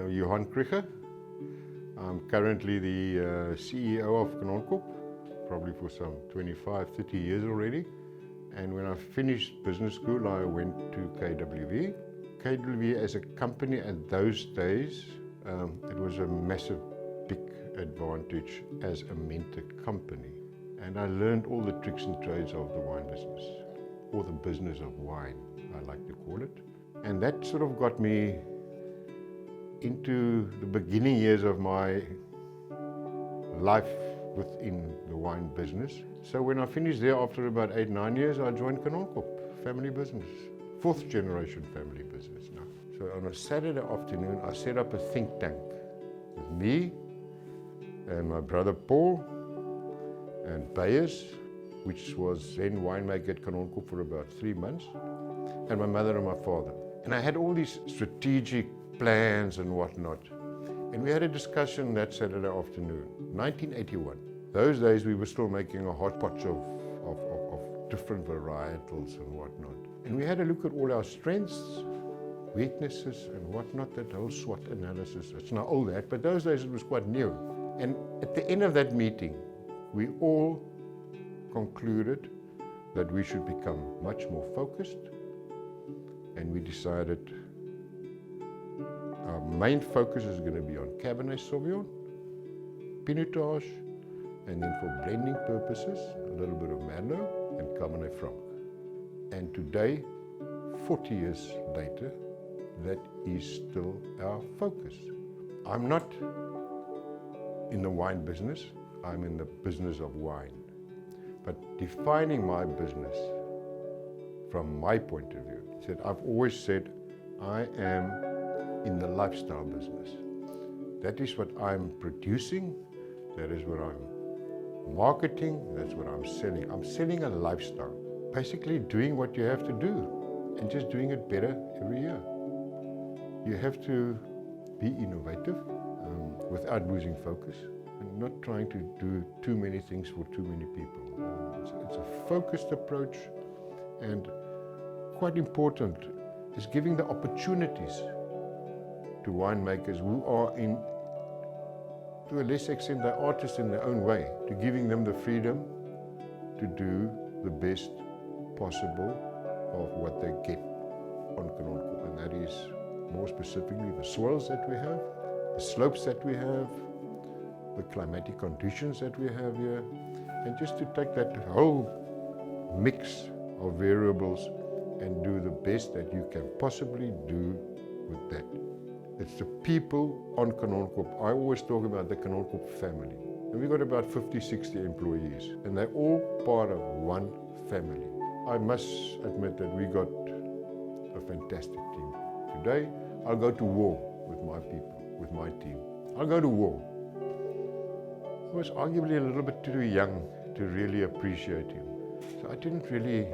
Johann Krige. I'm currently the CEO of Kanonkop, probably for some 25, 30 years already. And when I finished business school, I went to KWV. KWV as a company at those days, it was a massive, big advantage as a mentor company. And I learned all the tricks and trades of the wine business, or the business of wine, I like to call it. And that sort of got me into the beginning years of my life within the wine business. So when I finished there after about 8-9 years, I joined Kanonkop, family business, 4th generation family business now. So on a Saturday afternoon, I set up a think tank with me and my brother Paul and Bayers, which was then winemaker at Kanonkop for about 3 months, and my mother and my father. And I had all these strategic plans and whatnot. And we had a discussion that Saturday afternoon, 1981. Those days we were still making a hodgepodge of different varietals and whatnot. And we had a look at all our strengths, weaknesses and whatnot, that whole SWOT analysis. It's not all that, but those days it was quite new. And at the end of that meeting, we all concluded that we should become much more focused. And we decided our main focus is going to be on Cabernet Sauvignon, Pinotage, and then for blending purposes, a little bit of Merlot and Cabernet Franc. And today, 40 years later, that is still our focus. I'm not in the wine business, I'm in the business of wine. But defining my business from my point of view, I've always said I am in the lifestyle business. That is what I'm producing, that is what I'm marketing, that's what I'm selling. I'm selling a lifestyle. Basically doing what you have to do and just doing it better every year. You have to be innovative without losing focus and not trying to do too many things for too many people. It's a focused approach, and quite important is giving the opportunities to winemakers who are to a less extent, they're artists in their own way, to giving them the freedom to do the best possible of what they get on Kanonkop. And that is more specifically the soils that we have, the slopes that we have, the climatic conditions that we have here, and just to take that whole mix of variables and do the best that you can possibly do with that. It's the people on Kanonkop. I always talk about the Kanonkop family. And we've got about 50, 60 employees, and they're all part of one family. I must admit that we got a fantastic team. Today, I'll go to war with my people, with my team. I'll go to war. I was arguably a little bit too young to really appreciate him. So I didn't really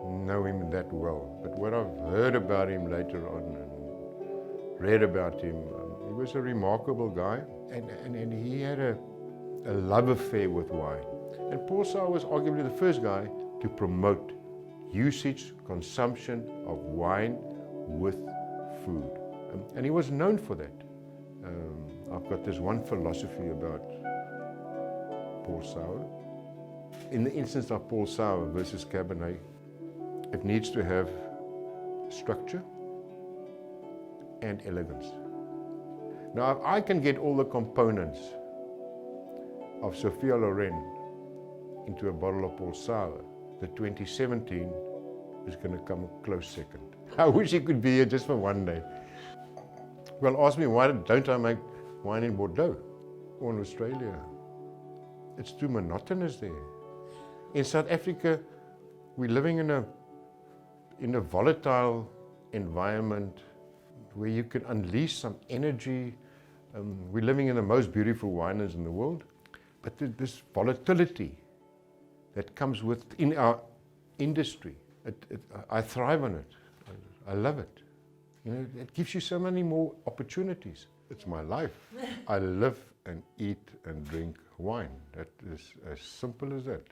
know him that well. But what I've heard about him later on and read about him, he was a remarkable guy, and he had a love affair with wine. And Paul Sauer was arguably the first guy to promote usage, consumption of wine with food. And he was known for that. I've got this one philosophy about Paul Sauer. In the instance of Paul Sauer versus Cabernet, it needs to have structure and elegance. Now, if I can get all the components of Sophia Loren into a bottle of Paul Sauer, the 2017 is going to come a close second. I wish he could be here just for one day. Well, ask me, why don't I make wine in Bordeaux or in Australia? It's too monotonous there. In South Africa, we're living in a volatile environment where you can unleash some energy. We're living in the most beautiful winelands in the world, but this volatility that comes within our industry, I thrive on it. I love it. You know, it gives you so many more opportunities. It's my life. I live and eat and drink wine. That is as simple as that.